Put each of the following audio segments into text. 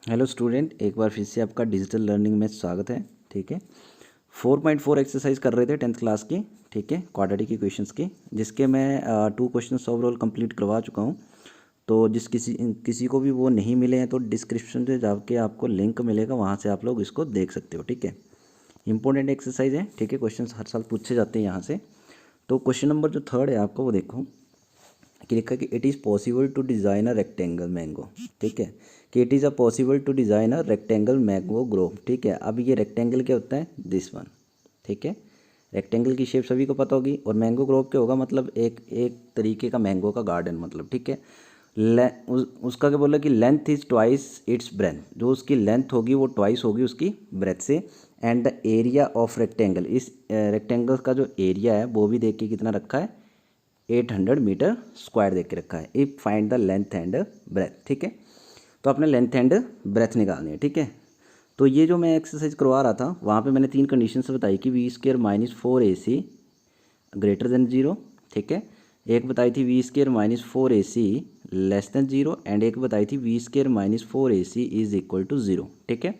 Hello student, एक बार फिर से आपका डिजिटल लर्निंग में स्वागत है। ठीक है, 4.4 एक्सरसाइज कर रहे थे 10th क्लास की। ठीक है, क्वाड्रेटिक की क्वेश्चंस की, जिसके मैं 2 क्वेश्चंस ओवरऑल कंप्लीट करवा चुका हूँ। तो जिस किसी किसी को भी वो नहीं मिले हैं तो डिस्क्रिप्शन में जाके आपको लिंक मिलेगा, वहाँ से आप लोग इसको देख सकते हो। ठीक है, इंपॉर्टेंट एक्सरसाइज है। ठीक है, क्वेश्चन हर साल पूछे जाते हैं यहाँ से। तो क्वेश्चन नंबर जो 3 है आपको वो देखो कि लिखा कि it is possible to design a rectangle mango. ठीक है, कि it is a possible to design a rectangle mango grove. ठीक है, अब ये रेक्टेंगल क्या होता है? This one. ठीक है, रेक्टेंगल की शेप सभी को पता होगी। और मैंगो ग्रोव क्या होगा? मतलब एक एक तरीके का मैंगो का गार्डन मतलब। ठीक है, उसका क्या बोला कि length is twice its breath, जो उसकी लेंथ होगी वो ट्वाइस होगी उसकी ब्रेथ से। And the area of rectangle, इस रेक्टेंगल का जो एरिया है वो भी देख के कितना रखा है? 800 मीटर स्क्वायर देख के रखा है। If find the length and breadth. ठीक है, तो आपने लेंथ एंड ब्रेथ निकालनी है। ठीक है, तो ये जो मैं एक्सरसाइज करवा रहा था वहाँ पे मैंने 3 कंडीशंस बताई कि वी² माइनस 4AC ग्रेटर देन 0। ठीक है, एक बताई थी वी² minus 4AC less than 0, and एक बताई थी वी² minus 4AC is equal to 0। ठीक है,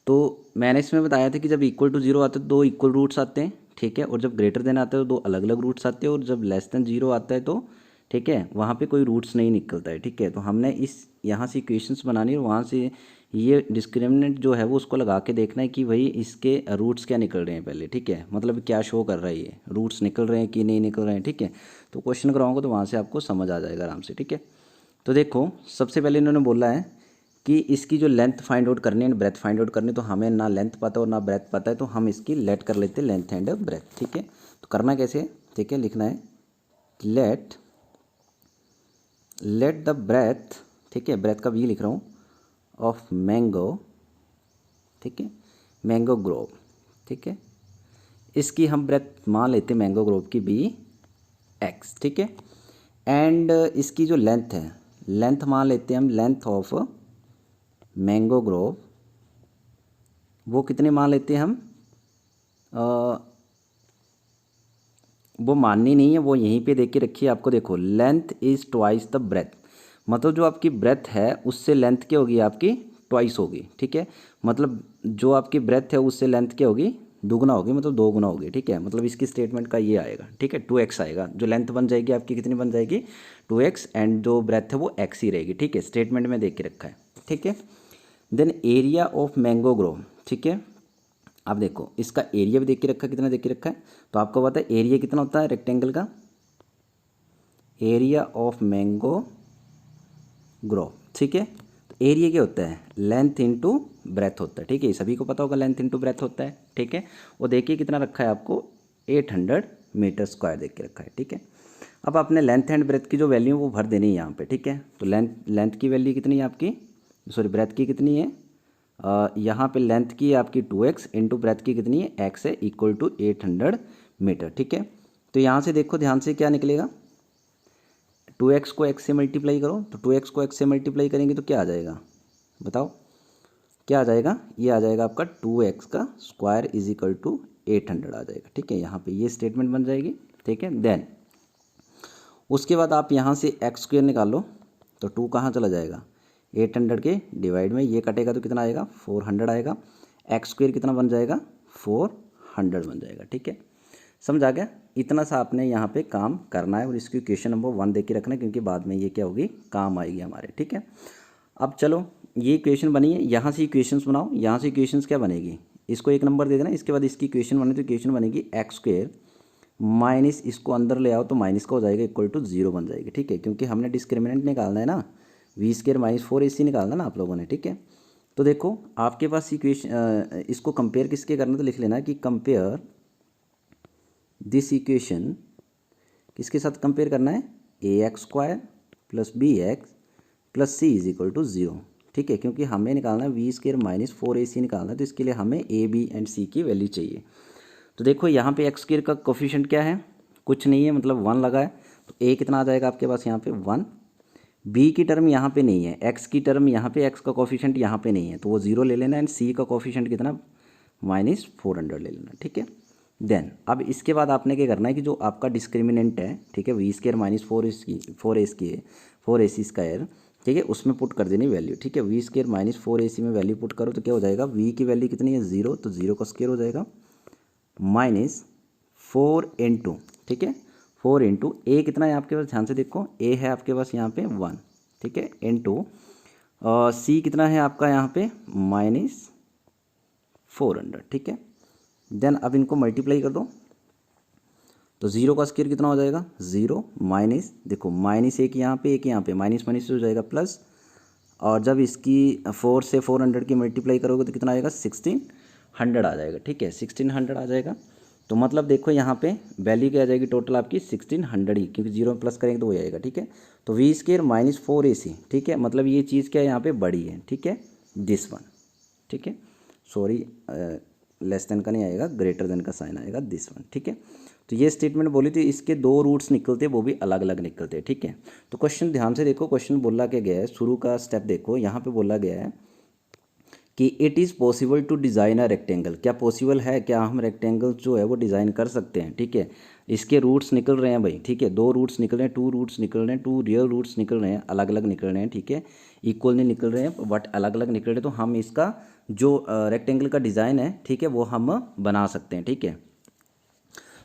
तो मैंने इसमें बताया था कि जब इक्वल टू 0 आते हैं तो 2 इक्वल रूट्स आते हैं। ठीक है, और जब ग्रेटर देन आता है तो 2 अलग अलग रूट्स आते हैं, और जब लेस देन 0 आता है तो ठीक है वहाँ पे कोई रूट्स नहीं निकलता है। ठीक है, तो हमने इस यहाँ से इक्वेशंस बनानी है और वहाँ से ये डिस्क्रिमिनेंट जो है वो उसको लगा के देखना है कि भाई इसके रूट्स क्या निकल रहे हैं पहले। ठीक है, मतलब क्या शो कर रहा है, ये रूट्स निकल रहे हैं कि नहीं निकल रहे हैं। ठीक है, तो क्वेश्चन कराऊंगा तो वहाँ से आपको समझ आ जाएगा आराम से। ठीक है, तो देखो सबसे पहले इन्होंने बोला है कि इसकी जो लेंथ फाइंड आउट करनी है, ब्रेथ फाइंड आउट करनी, तो हमें ना लेंथ पता और ना ब्रेथ पता है, तो हम इसकी लेट कर लेते हैं लेंथ एंड ब्रेथ। ठीक है, तो करना कैसे? ठीक है, लिखना है लेट द ब्रेथ। ठीक है, ब्रेथ का वी लिख रहा हूँ ऑफ मैंगो। ठीक है, मैंगो ग्रोव। ठीक है, इसकी हम ब्रेथ मान लेते हैं मैंगो ग्रोव की BX। ठीक है, एंड इसकी जो लेंथ है, लेंथ मान लेते हैं हम लेंथ ऑफ मैंगो ग्रोव, वो कितने मान लेते हैं हम? वो माननी नहीं है, वो यहीं पे देख के रखिए आपको। देखो length is twice the breadth, मतलब जो आपकी ब्रेथ है उससे लेंथ क्या होगी आपकी? ट्वाइस होगी। ठीक है, मतलब जो आपकी ब्रेथ है उससे लेंथ क्या होगी? दुगना होगी, मतलब 2 गुना होगी। ठीक है, मतलब इसकी स्टेटमेंट का ये आएगा। ठीक है, 2x आएगा। जो लेंथ बन जाएगी आपकी कितनी बन जाएगी? 2x, एंड जो ब्रेथ है वो x ही रहेगी। ठीक है, स्टेटमेंट में देख के रखा है। ठीक है, then area of mango grove. ठीक है, अब देखो इसका एरिया भी देख के रखा है, कितना देख के रखा है? तो आपको पता है एरिया कितना होता है रेक्टेंगल का? Area of mango grow. ठीक है, तो एरिया क्या होता है? लेंथ इनटू ब्रेथ होता है। ठीक है, सभी को पता होगा लेंथ इनटू ब्रेथ होता है। ठीक है, और देखिए कितना रखा है आपको? 800 मीटर स्क्वायर देख के रखा है। ठीक है, अब आपने लेंथ एंड ब्रेथ की जो वैल्यू वो भर देनी है यहाँ पे। ठीक है, तो लेंथ की वैल्यू कितनी है आपकी? सॉरी, ब्रेथ की कितनी है? यहाँ पे लेंथ की है आपकी 2x, इंटू ब्रेथ की कितनी है? x है, इक्वल टू 800 मीटर। ठीक है, तो यहाँ से देखो ध्यान से क्या निकलेगा? 2x को x से मल्टीप्लाई करो, तो 2x को x से मल्टीप्लाई करेंगे तो क्या आ जाएगा? बताओ क्या आ जाएगा? ये आ जाएगा आपका 2x का स्क्वायर इज इक्वल टू 800 आ जाएगा। ठीक है, यहाँ पे ये स्टेटमेंट बन जाएगी। ठीक है, देन उसके बाद आप यहाँ से x² निकालो, तो 2 कहाँ चला जाएगा? 800 के डिवाइड में ये कटेगा तो कितना आएगा? 400 आएगा। x² कितना बन जाएगा? 400 बन जाएगा। ठीक है, समझ आ गया? इतना सा आपने यहाँ पे काम करना है और इसकी इक्वेशन नंबर 1 देख के रखना है, क्योंकि बाद में ये क्या होगी? काम आएगी हमारे। ठीक है, अब चलो ये इक्वेशन बनी है, यहाँ से इक्वेशंस बनाओ। यहाँ से इक्वेशंस क्या बनेगी? इसको 1 नंबर दे देना, इसके बाद इसकी इक्वेशन बने तो इक्वेशन बनेगी x² माइनस इसको अंदर ले आओ तो माइनस का हो जाएगा, इक्वल टू 0 बन जाएगी। ठीक है, क्योंकि हमने डिस्क्रिमिनेंट निकालना है ना, वी² माइनस 4AC निकालना ना आप लोगों ने। ठीक है, तो देखो आपके पास इक्वेशन, इसको कंपेयर किसके करना, तो लिख लेना कि कंपेयर दिस इक्वेशन किसके साथ कंपेयर करना है? AX² plus BX plus C is equal to 0। ठीक है, क्योंकि हमें निकालना है वी² माइनस 4AC निकालना है, तो इसके लिए हमें A, B एंड C की वैल्यू चाहिए। तो देखो यहाँ पे x² का कोफिशिएंट क्या है? कुछ नहीं है, मतलब 1 लगा है, तो A कितना आ जाएगा आपके पास यहाँ पे? 1। B की टर्म यहाँ पे नहीं है, x की टर्म यहाँ पे, x का कोफिशिएंट यहाँ पे नहीं है, तो वो 0 ले लेना, एंड C का कोफिशिएंट कितना? माइनस 400 ले लेना। ठीक है, देन अब इसके बाद आपने क्या करना है कि जो आपका डिस्क्रिमिनेंट है, ठीक है, वी² माइनस 4AC स्क्वायर, ठीक है, उसमें पुट कर देनी वैल्यू। ठीक है, वी स्केयर माइनस 4AC में वैल्यू पुट करो तो क्या हो जाएगा, वी की वैल्यू कितनी है 0, तो 0 का स्केयर हो जाएगा माइनस 4 इंटू, ठीक है 4 इंटू ए कितना है आपके पास, ध्यान से देखो, ए है आपके पास यहाँ पे 1, ठीक है, इंटू सी कितना है आपका यहाँ पे -400, ठीक है। देन अब इनको मल्टीप्लाई कर दो तो 0 का स्केयर कितना हो जाएगा 0 माइनस, देखो माइनस एक यहाँ पे माइनस माइनस हो जाएगा प्लस, और जब इसकी 4 से 400 की मल्टीप्लाई करोगे तो कितना आएगा 1600 आ जाएगा। ठीक है, 1600 आ जाएगा। तो मतलब देखो यहाँ पे वैल्यू क्या आ जाएगी टोटल आपकी 1600 ही, क्योंकि 0 में प्लस करेंगे तो वही आएगा। ठीक है, तो वी स्केयर माइनस 4AC, ठीक है, मतलब ये चीज़ क्या है यहाँ पे बड़ी है। ठीक है, दिस वन, ठीक है, सॉरी लेस देन का नहीं आएगा, ग्रेटर देन का साइन आएगा, दिस वन। ठीक है, तो ये स्टेटमेंट बोली थी, इसके दो रूट्स निकलते वो भी अलग अलग निकलते हैं। ठीक है, तो क्वेश्चन ध्यान से देखो, क्वेश्चन बोला क्या गया है, शुरू का स्टेप देखो, यहाँ पे बोला गया है कि it is possible to design a rectangle. क्या पॉसिबल है, क्या हम रेक्टेंगल जो है वो डिज़ाइन कर सकते हैं। ठीक है, इसके रूट्स निकल रहे हैं भाई, ठीक है, दो रूट्स निकल रहे हैं, टू रूट्स निकल रहे हैं, टू रियल रूट्स निकल रहे हैं, अलग अलग निकल रहे हैं। ठीक है, इक्वल नहीं निकल रहे हैं बट अलग अलग निकल रहे हैं। तो हम इसका जो रेक्टेंगल का डिज़ाइन है, ठीक है, वो हम बना सकते हैं। ठीक है,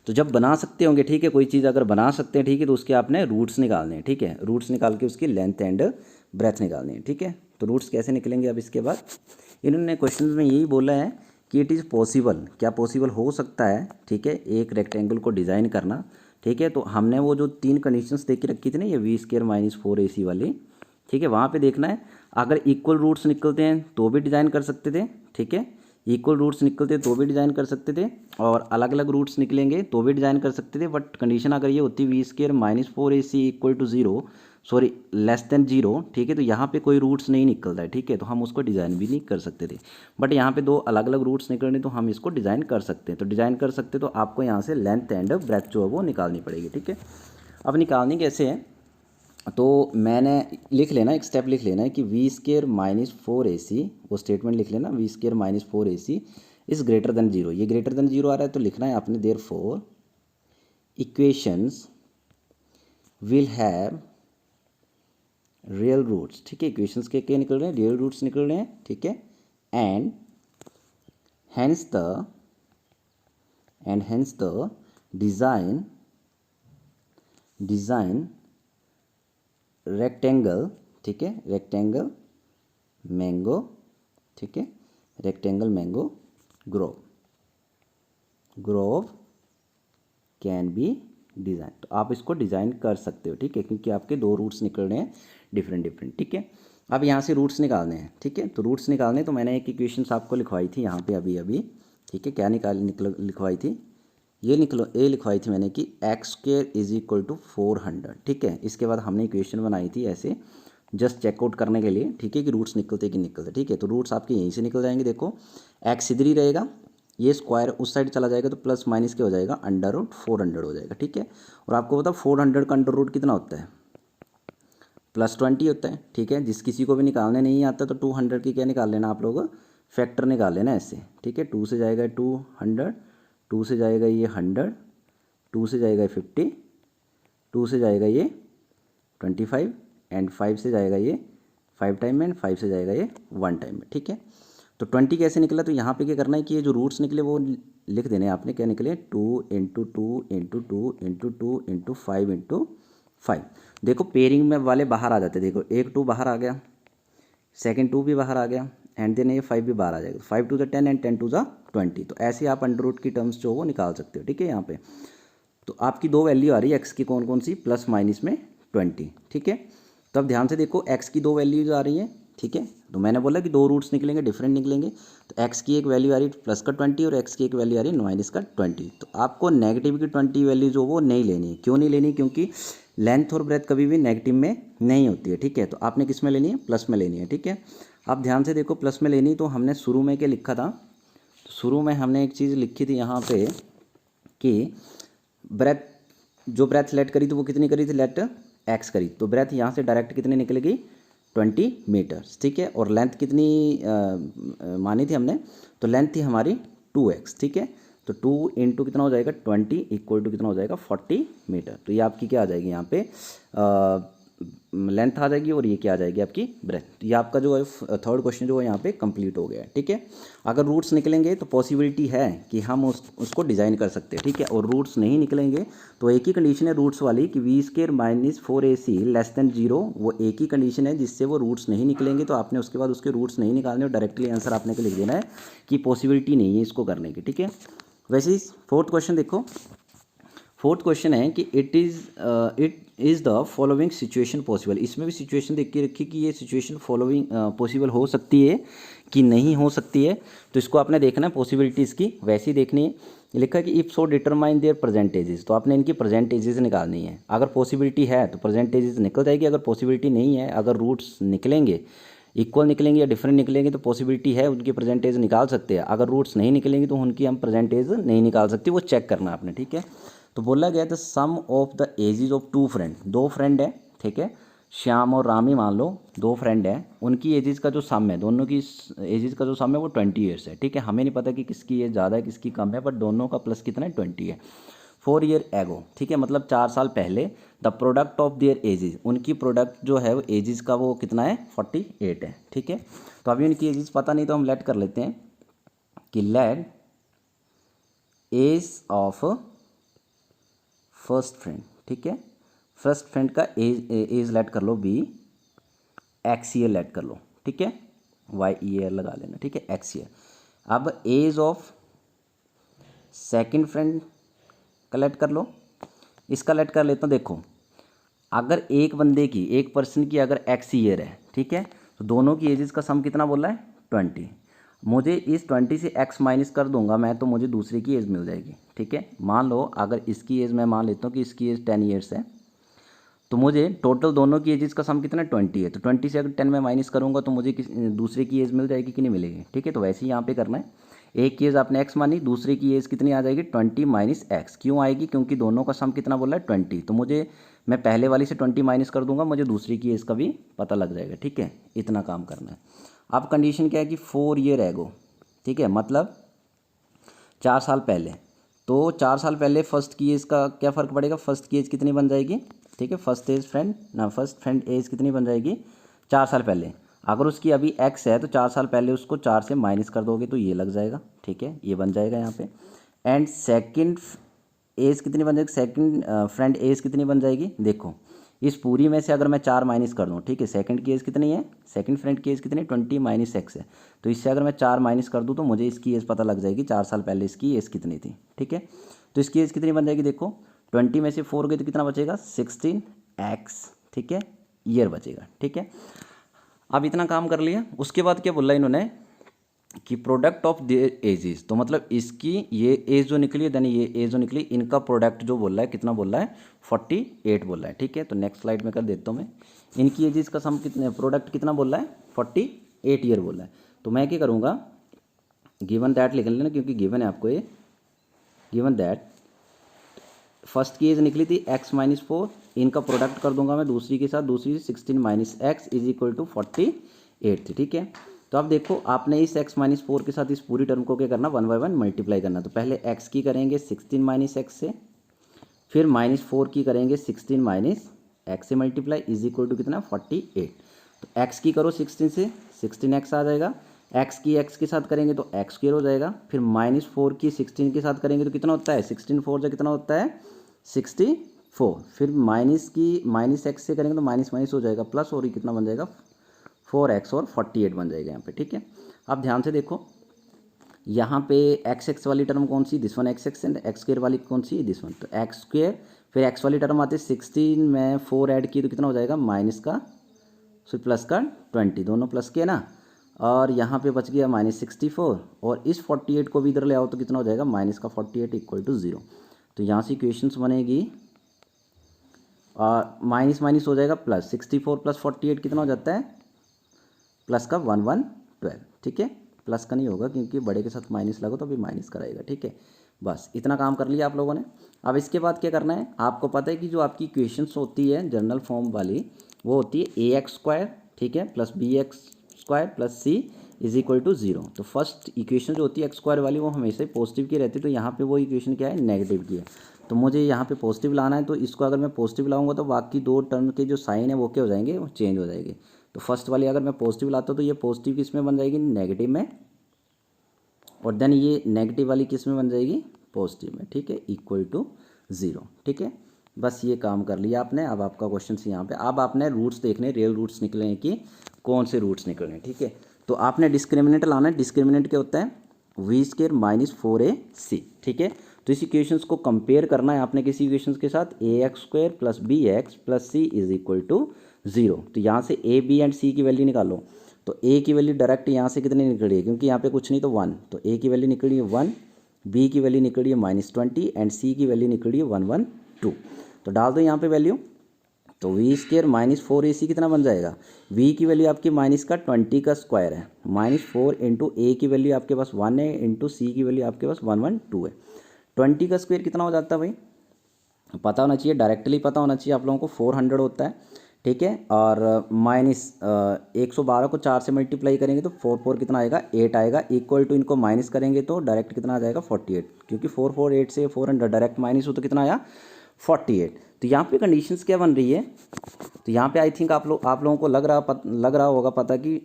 तो जब बना सकते होंगे, ठीक है, कोई चीज़ अगर बना सकते हैं, ठीक है, तो उसके आपने रूट्स निकालने हैं। ठीक है, रूट्स निकाल के उसकी लेंथ एंड ब्रेथ निकालनी है। ठीक है, तो रूट्स कैसे निकलेंगे अब इसके बाद, इन्होंने क्वेश्चन में यही बोला है कि इट इज़ पॉसिबल, क्या पॉसिबल हो सकता है, ठीक है, एक रेक्टेंगल को डिज़ाइन करना। ठीक है, तो हमने वो जो 3 कंडीशंस देख के रखी थी ना, ये वी स्केयर माइनस 4AC वाली, ठीक है, वहाँ पे देखना है अगर इक्वल रूट्स निकलते हैं तो भी डिज़ाइन कर सकते थे। ठीक है, इक्वल रूट्स निकलते तो भी डिज़ाइन कर सकते थे, और अलग अलग रूट्स निकलेंगे तो भी डिज़ाइन कर सकते थे। बट कंडीशन अगर ये होती B square minus 4AC equal to 0, sorry less than 0, ठीक है, तो यहाँ पे कोई रूट्स नहीं निकल रहा है। ठीक है, तो हम उसको डिज़ाइन भी नहीं कर सकते थे। बट यहाँ पे दो अलग अलग रूट्स निकल रहे तो हम इसको डिज़ाइन कर सकते हैं। तो डिज़ाइन कर सकते तो आपको यहाँ से लेंथ एंड ब्रेथ जो है वो निकालनी पड़ेगी। ठीक है, अब निकालनी कैसे है, तो मैंने लिख लेना, एक स्टेप लिख लेना है कि वी स्केयर माइनस 4AC, वो स्टेटमेंट लिख लेना, B square minus 4AC is greater than 0। ये ग्रेटर देन 0 आ रहा है तो लिखना है आपने therefore equations will have real roots. ठीक है, इक्वेशंस के क्या निकल रहे हैं, रियल रूट्स निकल रहे हैं। ठीक है, and hence the design rectangle, ठीक है, रेक्टेंगल मैंगो, ठीक है, rectangle mango Grove can be design. तो आप इसको डिज़ाइन कर सकते हो। ठीक है, क्योंकि आपके दो रूट्स निकल रहे हैं डिफरेंट। ठीक है, अब यहाँ से रूट्स निकालने हैं। ठीक है, तो रूट्स निकालने तो मैंने एक इक्वेशंस आपको लिखवाई थी यहाँ पे अभी। ठीक है, क्या लिखवाई थी, ये लिखवाई थी मैंने कि X square is equal to 400। ठीक है, इसके बाद हमने इक्वेशन बनाई थी ऐसे जस्ट चेकआउट करने के लिए। ठीक है, कि रूट्स निकलते कि निकलते। ठीक है, तो रूट्स आपके यहीं से निकल जाएंगे। देखो एक्स इधर ही रहेगा, ये स्क्वायर उस साइड चला जाएगा तो प्लस माइनस क्या हो जाएगा, अंडर रूट 400 हो जाएगा। ठीक है, और आपको पता 400 का अंडर रूट कितना होता है, +20 होता है। ठीक है, जिस किसी को भी निकालने नहीं आता तो 200 की क्या निकाल लेना आप लोग, फैक्टर निकाल लेना ऐसे। ठीक है, 2 से जाएगा 200, 2 से जाएगा ये 100, 2 से जाएगा 50, 2 से जाएगा ये 25, एंड 5 से जाएगा ये 5 टाइम में, एंड 5 से जाएगा ये 1 टाइम में। ठीक है, तो 20 कैसे निकला, तो यहाँ पे क्या करना है कि ये जो रूट्स निकले वो लिख देने हैं आपने। क्या निकले, 2 into 2 into 2 into 2 into 5 into 5। देखो पेयरिंग में वाले बाहर आ जाते, देखो एक 2 बाहर आ गया, सेकंड 2 भी बाहर आ गया, एंड देन ये 5 भी बाहर आ जाएगा। 5 to the 10 and 10 to the 20। तो ऐसे आप अंडर रूट की टर्म्स जो वो निकाल सकते हो। ठीक है, यहाँ पे तो आपकी दो वैल्यू आ रही है एक्स की, कौन कौन सी, प्लस माइनस में 20। ठीक है, तो अब ध्यान से देखो एक्स की दो वैल्यूज आ रही हैं। ठीक है, तो मैंने बोला कि दो रूट्स निकलेंगे, डिफरेंट निकलेंगे। तो एक्स की एक वैल्यू आ रही है प्लस का 20 और एक्स की एक वैल्यू आ रही है माइनस का 20। तो आपको नेगेटिव की 20 वैल्यू जो वो नहीं लेनी है। क्यों नहीं लेनी, क्योंकि लेंथ और ब्रेथ कभी भी नेगेटिव में नहीं होती है। ठीक है, तो आपने किस में लेनी है, प्लस में लेनी है। ठीक है, अब ध्यान से देखो प्लस में लेनी, तो हमने शुरू में क्या लिखा था, तो शुरू में हमने एक चीज़ लिखी थी यहाँ पे कि ब्रेथ, जो ब्रेथ लेट करी थी वो कितनी करी थी, लेट एक्स करी, तो ब्रेथ यहाँ से डायरेक्ट कितनी निकलेगी, 20 मीटर्स। ठीक है, और लेंथ कितनी मानी थी हमने, तो लेंथ थी हमारी 2x। ठीक है, तो 2 इंटू कितना हो जाएगा 20 इक्वल टू कितना हो जाएगा 40 मीटर। तो ये आपकी क्या आ जाएगी यहाँ पे लेंथ आ जाएगी और ये क्या आ जाएगी आपकी ब्रेथ। तो ये आपका जो है थर्ड क्वेश्चन जो है यहाँ पे कंप्लीट हो गया है, ठीक है। अगर रूट्स निकलेंगे तो पॉसिबिलिटी है कि हम उसको डिज़ाइन कर सकते हैं, ठीक है। और रूट्स नहीं निकलेंगे तो एक ही कंडीशन है रूट्स वाली कि v² - 4ac लेस देन 0, वो एक ही कंडीशन है जिससे वो रूट्स नहीं निकलेंगे। तो आपने उसके बाद उसके रूट्स नहीं निकालने और डायरेक्टली आंसर आपने को लिख देना है कि पॉसिबिलिटी नहीं है इसको करने की, ठीक है। वैसे ही फोर्थ क्वेश्चन देखो, फोर्थ क्वेश्चन है कि it is the following situation possible. इसमें भी सिचुएशन देख के रखी कि ये सिचुएशन फॉलोइंग पॉसिबल हो सकती है कि नहीं हो सकती है। तो इसको आपने देखना है पॉसिबिलिटीज़ की, वैसी देखनी है। लिखा है कि if so determine there percentages, तो आपने इनकी परसेंटेजेस निकालनी है। अगर पॉसिबिलिटी है तो परसेंटेजेस निकल जाएगी, अगर पॉसिबिलिटी नहीं है, अगर रूट्स निकलेंगे इक्वल निकलेंगे या डिफरेंट निकलेंगे तो पॉसिबिलिटी है उनकी परसेंटेज निकाल सकते हैं। अगर रूट्स नहीं निकलेंगे तो उनकी हम परसेंटेज नहीं निकाल सकते, वो चेक करना आपने, ठीक है। तो बोला गया the sum of the ages of 2 friend, 2 friend है, ठीक है, श्याम और रामी मान लो 2 फ्रेंड है, उनकी एजेस का जो सम है, दोनों की एजेस का जो सम है वो 20 ईयर्स है, ठीक है। हमें नहीं पता कि किसकी एज ज़्यादा है किसकी कम है, बट दोनों का प्लस कितना है 20 है। 4 ईयर एगो, ठीक है, मतलब 4 साल पहले the product of their edges, उनकी प्रोडक्ट जो है वो एजेस का वो कितना है 48 है, ठीक है। तो अभी उनकी एजेस पता नहीं तो हम लेट कर लेते हैं कि let age of first friend, ठीक है, फर्स्ट फ्रेंड का एज लेट कर लो बी, एक्स ईयर लेट कर लो, ठीक है, वाई ईयर लगा लेना, ठीक है, एक्स ईयर। अब एज ऑफ सेकंड फ्रेंड का लेट कर लो, इसका लेट कर लेता हूँ। देखो अगर एक बंदे की, एक पर्सन की अगर एक्स ईयर है, ठीक है, तो दोनों की एजेस का सम कितना बोला है 20। मुझे इस 20 से x माइनस कर दूंगा मैं तो मुझे दूसरे की एज मिल जाएगी, ठीक है। मान लो अगर इसकी एज मैं मान लेता हूँ कि इसकी एज 10 ईयर्स है, तो मुझे टोटल दोनों की एजेस का सम कितना 20 है। तो 20 से अगर 10 में माइनस करूँगा तो मुझे दूसरे की एज मिल जाएगी कि नहीं मिलेगी, ठीक है। तो वैसे ही यहाँ पे करना है, एक की एज आपने x मानी, दूसरे की एज कितनी आ जाएगी 20 माइनस x। क्यों आएगी? क्योंकि दोनों का सम कितना बोला है 20, तो मुझे मैं पहले वाली से 20 माइनस कर दूंगा, मुझे दूसरी की एज का भी पता लग जाएगा, ठीक है। इतना काम करना है। अब कंडीशन क्या है कि 4 ईयर एगो, ठीक है, मतलब 4 साल पहले। तो 4 साल पहले फर्स्ट की एज का क्या फ़र्क पड़ेगा, फर्स्ट की एज कितनी बन जाएगी, ठीक है, फर्स्ट फ्रेंड एज कितनी बन जाएगी 4 साल पहले। अगर उसकी अभी एक्स है तो 4 साल पहले उसको 4 से माइनस कर दोगे तो ये लग जाएगा, ठीक है, ये बन जाएगा यहाँ पे। एंड सेकंड एज कितनी बन जाएगी, सेकंड फ्रेंड एज कितनी बन जाएगी, देखो इस पूरी में से अगर मैं 4 माइनस कर दूँ, ठीक है, सेकंड की एज कितनी है, सेकंड फ्रेंड की एज कितनी है 20 माइनस एक्स है, तो इससे अगर मैं 4 माइनस कर दूँ तो मुझे इसकी एज पता लग जाएगी 4 साल पहले इसकी एज कितनी थी, ठीक है। तो इसकी एज कितनी बन जाएगी, देखो 20 में से 4 गए तो कितना बचेगा 16x, ठीक है, ईयर बचेगा, ठीक है। अब इतना काम कर लिया, उसके बाद क्या बोला इन्होंने कि प्रोडक्ट ऑफ देयर एजेस, तो मतलब इसकी ये एज जो निकली है देन ये एज जो निकली, इनका प्रोडक्ट जो बोल रहा है कितना बोल रहा है 48 बोल रहा है, ठीक है। तो नेक्स्ट स्लाइड में कर देता हूँ मैं, इनकी एजेस का सम कितने, प्रोडक्ट कितना बोल रहा है 48 ईयर बोल रहा है। तो मैं क्या करूँगा, गिवन दैट लिख लेना क्योंकि गिवन है आपको ये, गिवन दैट फर्स्ट की एज निकली थी x माइनस 4, इनका प्रोडक्ट कर दूंगा मैं दूसरी के साथ, दूसरी 16 minus X is equal to 48 थी, ठीक है। तो अब देखो आपने इस x माइनस 4 के साथ इस पूरी टर्म को क्या करना 1 बाय 1 मल्टीप्लाई करना। तो पहले x की करेंगे 16 माइनस एक्स से, फिर -4 की करेंगे 16 माइनस एक्स से मल्टीप्लाई इज इक्वल टू कितना 48। तो x की करो 16 से 16x आ जाएगा, x की x के साथ करेंगे तो x स्क्वायर हो जाएगा, फिर -4 की 16 के साथ करेंगे तो कितना होता है 16 4 से कितना होता है 64, फिर माइनस की माइनस एक्स से करेंगे तो माइनस माइनस हो जाएगा प्लस, और ये कितना बन जाएगा 4x और 48 बन जाएगा यहाँ पे, ठीक है। अब ध्यान से देखो यहाँ पे x वाली टर्म कौन सी, this one x and x square वाली कौन सी, दिस वन। तो x स्क्वायर फिर x वाली टर्म आती है 16 में 4 ऐड की तो कितना हो जाएगा माइनस का फिर प्लस का 20, दोनों प्लस के ना, और यहाँ पे बच गया -64, और इस 48 को भी इधर ले आओ तो कितना हो जाएगा माइनस का 48 इक्वल टू 0। तो यहाँ से इक्वेशंस बनेगी और माइनस माइनस हो जाएगा प्लस, 64 प्लस 48 कितना हो जाता है प्लस का 1112, ठीक है, प्लस का नहीं होगा क्योंकि बड़े के साथ माइनस लगो तो अभी माइनस कराएगा, ठीक है। बस इतना काम कर लिया आप लोगों ने। अब इसके बाद क्या करना है, आपको पता है कि जो आपकी इक्वेशंस होती है जनरल फॉर्म वाली वो होती है ax², ठीक है, plus bx² plus c is equal to 0। तो फर्स्ट इक्वेशन जो होती है x² वाली वो हमेशा पॉजिटिव की रहती है, तो यहाँ पे वो इक्वेशन क्या है नेगेटिव की है। तो मुझे यहाँ पे पॉजिटिव लाना है, तो इसको अगर मैं पॉजिटिव लाऊंगा तो बाकी दो टर्म के जो साइन है वो क्या हो जाएंगे, वो चेंज हो जाएंगे। तो फर्स्ट वाली अगर मैं पॉजिटिव लाता हूँ तो ये पॉजिटिव किस में बन जाएगी, नेगेटिव में, और देन ये नेगेटिव वाली किस में बन जाएगी, पॉजिटिव में, ठीक है, इक्वल टू 0, ठीक है। बस ये काम कर लिया आपने। अब आपका क्वेश्चन यहाँ पे, अब आपने रूट्स देखने, रियल रूट्स निकले हैं कि कौन से रूट्स निकले हैं, ठीक है। तो आपने डिस्क्रिमिनेंट लाना है। डिस्क्रिमिनेंट क्या होता है, v² माइनस 4ac, ठीक है। तो इस इक्वेशंस को कंपेयर करना है आपने किसी इक्वेशंस के साथ, ax² plus bx plus c is equal to 0। तो यहाँ से a b एंड c की वैल्यू निकालो। तो a की वैल्यू डायरेक्ट यहाँ से कितनी निकल रही है, क्योंकि यहाँ पे कुछ नहीं तो 1, तो a की वैल्यू निकल रही है 1, b की वैल्यू निकल रही है -20 एंड c की वैल्यू निकल रही है 112। तो डाल दो यहाँ पे वैल्यू। तो v² माइनस 4ac कितना बन जाएगा, v की वैल्यू आपकी माइनस का 20 का स्क्वायर है, -4 इंटू a की वैल्यू आपके पास 1 है, इंटू c की वैल्यू आपके पास 112 है। 20 का स्क्वायर कितना हो जाता है भाई, पता होना चाहिए, डायरेक्टली पता होना चाहिए आप लोगों को, 400 होता है, ठीक है। और माइनस 112 को 4 से मल्टीप्लाई करेंगे तो 4 कितना आएगा, 8 आएगा, इक्वल टू इनको माइनस करेंगे तो डायरेक्ट कितना आ जाएगा, 48, क्योंकि 448 से 400 डायरेक्ट माइनस हो तो कितना आया, 48। तो यहाँ पे कंडीशंस क्या बन रही है, तो यहाँ पे आई थिंक आप लोगों को लग रहा होगा पता कि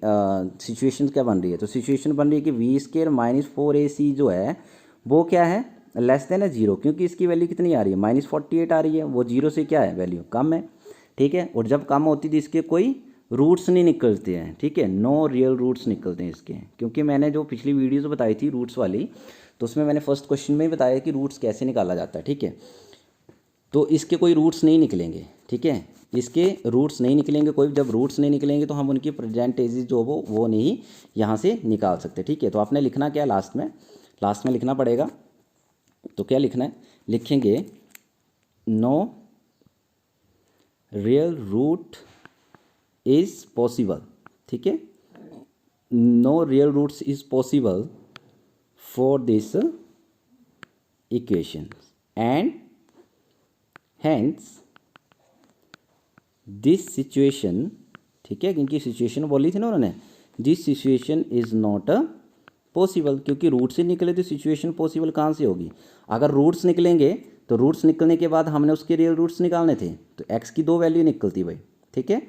सिचुएशन क्या बन रही है। तो सिचुएशन बन रही है कि v² माइनस 4ac जो है वो क्या है, लेस देन है 0, क्योंकि इसकी वैल्यू कितनी आ रही है, -48 आ रही है, वो 0 से क्या है, वैल्यू कम है, ठीक है। और जब कम होती थी इसके कोई रूट्स नहीं निकलते हैं, ठीक है, नो रियल रूट्स निकलते हैं इसके, क्योंकि मैंने जो पिछली वीडियोज़ बताई थी रूट्स वाली, तो उसमें मैंने फर्स्ट क्वेश्चन में ही बताया कि रूट्स कैसे निकाला जाता है, ठीक है। तो इसके कोई रूट्स नहीं निकलेंगे, ठीक है, इसके रूट्स नहीं निकलेंगे कोई। जब रूट्स नहीं निकलेंगे तो हम उनकी परसेंटेज जो वो नहीं यहाँ से निकाल सकते, ठीक है। तो आपने लिखना क्या है, लास्ट में लिखना पड़ेगा। तो क्या लिखना है, लिखेंगे no real root is possible, ठीक है, no real roots is possible for this equation and hence this situation, ठीक है, क्योंकि सिचुएशन बोली थी ना उन्होंने, this situation is not possible, क्योंकि रूट्स ही निकले तो सिचुएशन पॉसिबल कहाँ से होगी। अगर रूट्स निकलेंगे तो रूट्स निकलने के बाद हमने उसके रियल रूट्स निकालने थे, तो x की 2 वैल्यू निकलती भाई, ठीक है,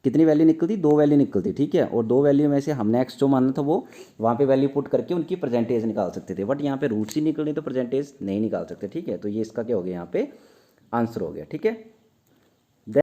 कितनी वैल्यू निकलती, 2 वैल्यू निकलती, ठीक है। और 2 वैल्यू में से हमने x जो मानना था वो वहाँ पे वैल्यू पुट करके उनकी परसेंटेज निकाल सकते थे, बट यहाँ पे रूट्स ही निकलने तो परसेंटेज नहीं निकाल सकते, ठीक है। तो ये इसका क्या हो गया, यहाँ पे आंसर हो गया, ठीक है।